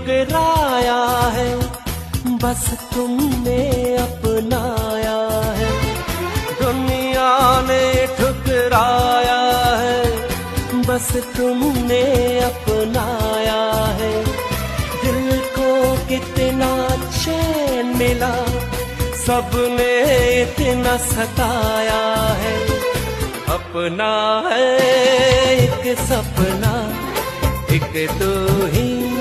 ठुकराया है, बस तुमने अपनाया है। दुनिया ने ठुकराया है, बस तुमने अपनाया है। दिल को कितना चैन मिला, सबने इतना सताया है। अपना है एक सपना, एक तू ही